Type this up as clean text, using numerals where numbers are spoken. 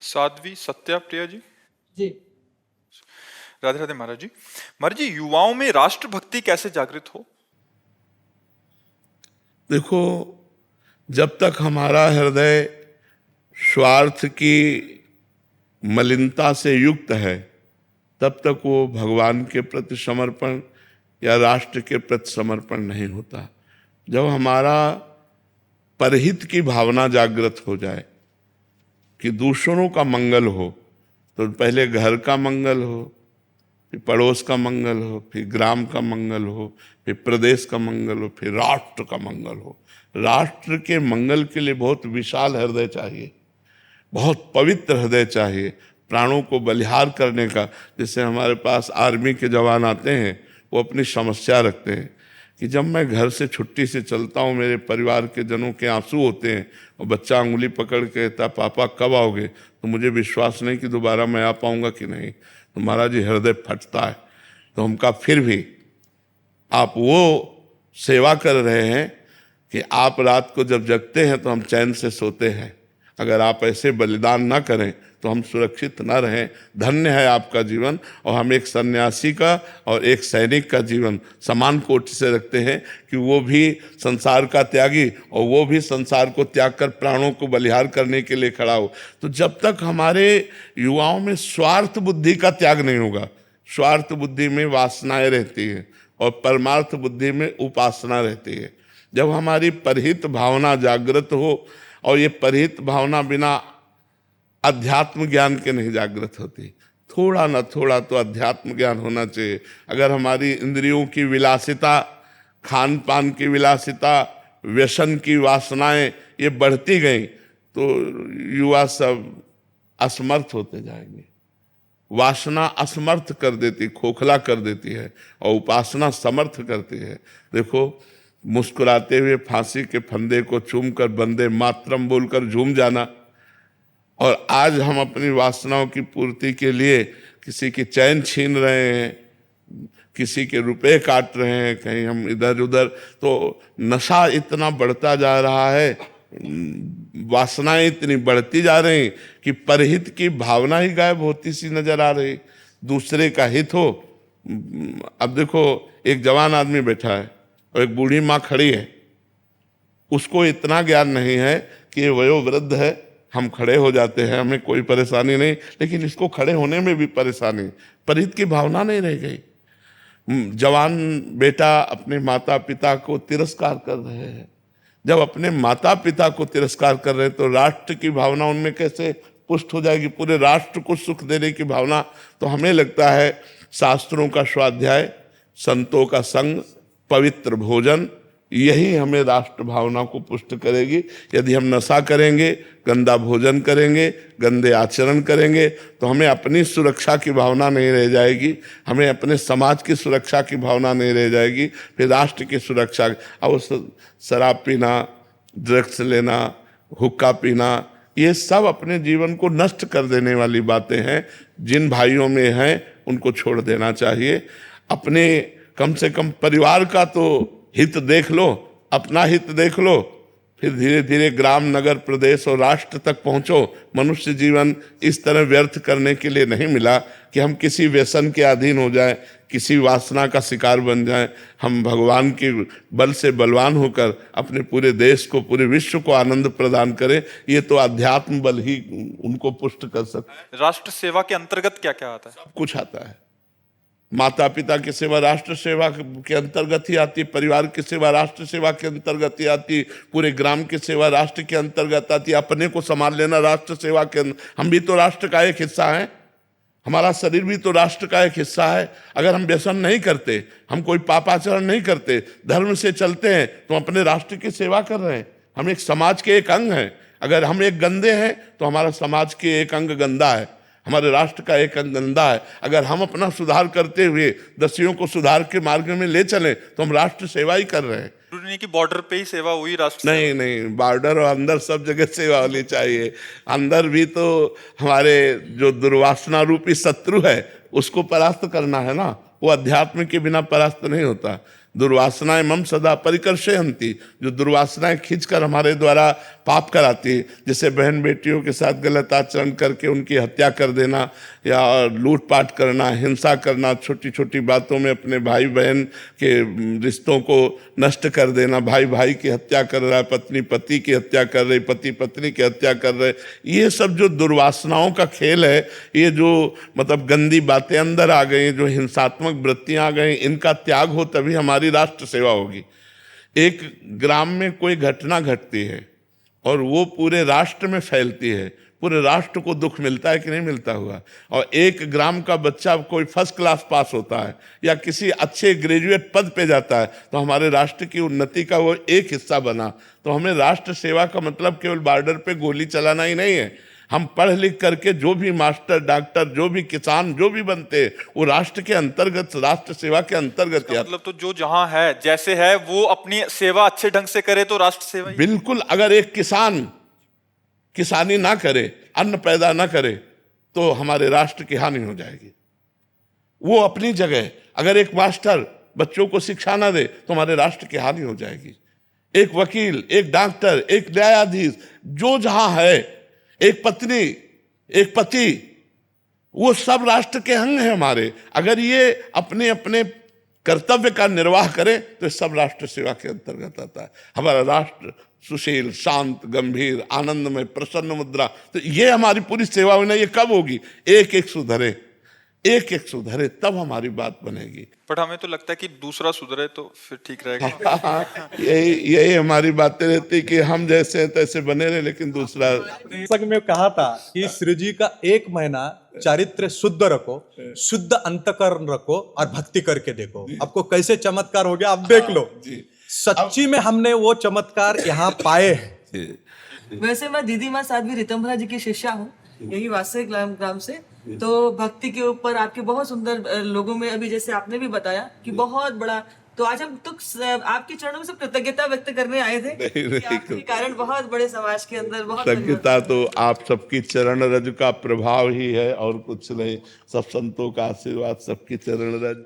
साध्वी सत्या प्रिया जी। जी। राधे राधे महाराज जी। महाराज जी, युवाओं में राष्ट्रभक्ति कैसे जागृत हो? देखो, जब तक हमारा हृदय स्वार्थ की मलिनता से युक्त है तब तक वो भगवान के प्रति समर्पण या राष्ट्र के प्रति समर्पण नहीं होता। जब हमारा परहित की भावना जागृत हो जाए कि दूसरों का मंगल हो, तो पहले घर का मंगल हो, फिर पड़ोस का मंगल हो, फिर ग्राम का मंगल हो, फिर प्रदेश का मंगल हो, फिर राष्ट्र का मंगल हो। राष्ट्र के मंगल के लिए बहुत विशाल हृदय चाहिए, बहुत पवित्र हृदय चाहिए, प्राणों को बलिहार करने का। जैसे हमारे पास आर्मी के जवान आते हैं, वो अपनी समस्या रखते हैं कि जब मैं घर से छुट्टी से चलता हूँ, मेरे परिवार के जनों के आंसू होते हैं और बच्चा अंगुली पकड़ के कहता, पापा कब आओगे? तो मुझे विश्वास नहीं कि दोबारा मैं आ पाऊंगा कि नहीं। तो महाराज जी हृदय फटता है। तो हम कहा फिर भी आप वो सेवा कर रहे हैं कि आप रात को जब जगते हैं तो हम चैन से सोते हैं। अगर आप ऐसे बलिदान ना करें तो हम सुरक्षित ना रहें। धन्य है आपका जीवन। और हम एक सन्यासी का और एक सैनिक का जीवन समान कोटि से रखते हैं कि वो भी संसार का त्यागी और वो भी संसार को त्याग कर प्राणों को बलिहार करने के लिए खड़ा हो। तो जब तक हमारे युवाओं में स्वार्थ बुद्धि का त्याग नहीं होगा, स्वार्थ बुद्धि में वासनाएं रहती है और परमार्थ बुद्धि में उपासना रहती है। जब हमारी परहित भावना जागृत हो, और ये परहित भावना बिना अध्यात्म ज्ञान के नहीं जागृत होती, थोड़ा ना थोड़ा तो अध्यात्म ज्ञान होना चाहिए। अगर हमारी इंद्रियों की विलासिता, खान पान की विलासिता, व्यसन की वासनाएं ये बढ़ती गई तो युवा सब असमर्थ होते जाएंगे। वासना असमर्थ कर देती, खोखला कर देती है, और उपासना समर्थ करती है। देखो, मुस्कुराते हुए फांसी के फंदे को चूमकर वंदे मातरम बोलकर झूम जाना, और आज हम अपनी वासनाओं की पूर्ति के लिए किसी की चैन छीन रहे हैं, किसी के रुपए काट रहे हैं, कहीं हम इधर उधर। तो नशा इतना बढ़ता जा रहा है, वासनाएं इतनी बढ़ती जा रही कि परहित की भावना ही गायब होती सी नजर आ रही। दूसरे का हित हो। अब देखो, एक जवान आदमी बैठा है और एक बूढ़ी माँ खड़ी है। उसको इतना ज्ञान नहीं है कि ये वयोवृद्ध है, हम खड़े हो जाते हैं, हमें कोई परेशानी नहीं, लेकिन इसको खड़े होने में भी परेशानी। परहित की भावना नहीं रह गई। जवान बेटा अपने माता पिता को तिरस्कार कर रहे हैं। जब अपने माता पिता को तिरस्कार कर रहे हैं तो राष्ट्र की भावना उनमें कैसे पुष्ट हो जाएगी? पूरे राष्ट्र को सुख देने की भावना। तो हमें लगता है शास्त्रों का स्वाध्याय, संतों का संग, पवित्र भोजन, यही हमें राष्ट्र भावना को पुष्ट करेगी। यदि हम नशा करेंगे, गंदा भोजन करेंगे, गंदे आचरण करेंगे, तो हमें अपनी सुरक्षा की भावना नहीं रह जाएगी, हमें अपने समाज की सुरक्षा की भावना नहीं रह जाएगी, फिर राष्ट्र की सुरक्षा। और शराब पीना, ड्रग्स लेना, हुक्का पीना, ये सब अपने जीवन को नष्ट कर देने वाली बातें हैं। जिन भाइयों में हैं उनको छोड़ देना चाहिए। अपने कम से कम परिवार का तो हित देख लो, अपना हित देख लो, फिर धीरे धीरे ग्राम, नगर, प्रदेश और राष्ट्र तक पहुंचो। मनुष्य जीवन इस तरह व्यर्थ करने के लिए नहीं मिला कि हम किसी व्यसन के अधीन हो जाएं, किसी वासना का शिकार बन जाएं। हम भगवान के बल से बलवान होकर अपने पूरे देश को, पूरे विश्व को आनंद प्रदान करें। ये तो अध्यात्म बल ही उनको पुष्ट कर सकता है। राष्ट्र सेवा के अंतर्गत क्या क्या आता है? सब कुछ आता है। माता पिता की सेवा राष्ट्र सेवा के अंतर्गत ही आती है, परिवार की सेवा राष्ट्र सेवा के अंतर्गत ही आती है, पूरे ग्राम की सेवा राष्ट्र के अंतर्गत आती है, अपने को संभाल लेना राष्ट्र सेवा के हम भी तो राष्ट्र का एक हिस्सा हैं, हमारा शरीर भी तो राष्ट्र का एक हिस्सा है। अगर हम व्यसन नहीं करते, हम कोई पापाचरण नहीं करते, धर्म से चलते हैं, तो अपने राष्ट्र की सेवा कर रहे हैं। हम एक समाज के एक अंग हैं। अगर हम एक गंदे हैं तो हमारा समाज के एक अंग गंदा है, हमारे राष्ट्र का एक अंग गंदा है। अगर हम अपना सुधार करते हुए दसियों को सुधार के मार्ग में ले चलें तो हम राष्ट्र सेवा ही कर रहे हैं। नहीं कि बॉर्डर पे ही सेवा हुई राष्ट्र नहीं सेवा? नहीं, बॉर्डर और अंदर सब जगह सेवा होनी चाहिए। अंदर भी तो हमारे जो दुर्वासना रूपी शत्रु है उसको परास्त करना है ना। वो अध्यात्म के बिना परास्त नहीं होता। दुर्वासनाएं मम सदा परिकर्षयन्ति, जो दुर्वासनाएं खींचकर हमारे द्वारा पाप कराती है, जैसे बहन बेटियों के साथ गलत आचरण करके उनकी हत्या कर देना या लूटपाट करना, हिंसा करना, छोटी छोटी बातों में अपने भाई बहन के रिश्तों को नष्ट कर देना, भाई भाई की हत्या कर रहा है, पत्नी पति की हत्या कर रही, पति पत्नी की हत्या कर रहे, ये सब जो दुर्वासनाओं का खेल है, ये जो मतलब गंदी बातें अंदर आ गई, जो हिंसात्मक वृत्तियां आ गई, इनका त्याग हो तभी हमारी राष्ट्र सेवा होगी। एक ग्राम में कोई घटना घटती है और वो पूरे राष्ट्र में फैलती है, पूरे राष्ट्र को दुख मिलता है कि नहीं मिलता हुआ। और एक ग्राम का बच्चा कोई फर्स्ट क्लास पास होता है या किसी अच्छे ग्रेजुएट पद पे जाता है तो हमारे राष्ट्र की उन्नति का वो एक हिस्सा बना। तो हमें राष्ट्र सेवा का मतलब केवल बॉर्डर पे गोली चलाना ही नहीं है। हम पढ़ लिख करके जो भी मास्टर, डॉक्टर, जो भी किसान, जो भी बनते हैं वो राष्ट्र के अंतर्गत, राष्ट्र सेवा के अंतर्गत। मतलब तो जो जहां है जैसे है वो अपनी सेवा अच्छे ढंग से करे तो राष्ट्र सेवा बिल्कुल। अगर एक किसान किसानी ना करे, अन्न पैदा ना करे तो हमारे राष्ट्र की हानि हो जाएगी। वो अपनी जगह। अगर एक मास्टर बच्चों को शिक्षा ना दे तो हमारे राष्ट्र की हानि हो जाएगी। एक वकील, एक डॉक्टर, एक न्यायाधीश, जो जहां है, एक पत्नी, एक पति, वो सब राष्ट्र के अंग हैं हमारे। अगर ये अपने अपने कर्तव्य का निर्वाह करें तो सब राष्ट्र सेवा के अंतर्गत आता है। हमारा राष्ट्र सुशील, शांत, गंभीर, आनंदमय, प्रसन्न मुद्रा, तो ये हमारी पूरी सेवा होना। ये कब होगी? एक एक सुधरे, एक एक सुधरे, तब हमारी बात बनेगी। बट हमें तो लगता है कि दूसरा सुधरे तो फिर ठीक रहेगा। यही हमारी बातें रहती कि हम जैसे हैं तैसे बने रहे, लेकिन दूसरा। पुस्तक में कहा था कि श्री जी का 1 महीना चारित्र शुद्ध रखो, शुद्ध अंतकरण रखो और भक्ति करके देखो, आपको कैसे चमत्कार हो गया, आप देख लो। सच्ची में हमने वो चमत्कार यहाँ पाए हैं। वैसे मैं दीदी माँ साध्वी ऋतंभरा जी की शिष्या हूँ, यही वास्तविक ग्राम से। तो भक्ति के ऊपर आपके बहुत सुंदर लोगों में, अभी जैसे आपने भी बताया कि बहुत बड़ा, तो आज हम तो आपके चरणों में से कृतज्ञता व्यक्त करने आए थे कि आपके कारण बहुत बड़े समाज के अंदर बहुत कृतज्ञता तो आप सबकी चरण रज का प्रभाव ही है और कुछ नहीं। सब संतों का आशीर्वाद, सबकी चरण रज।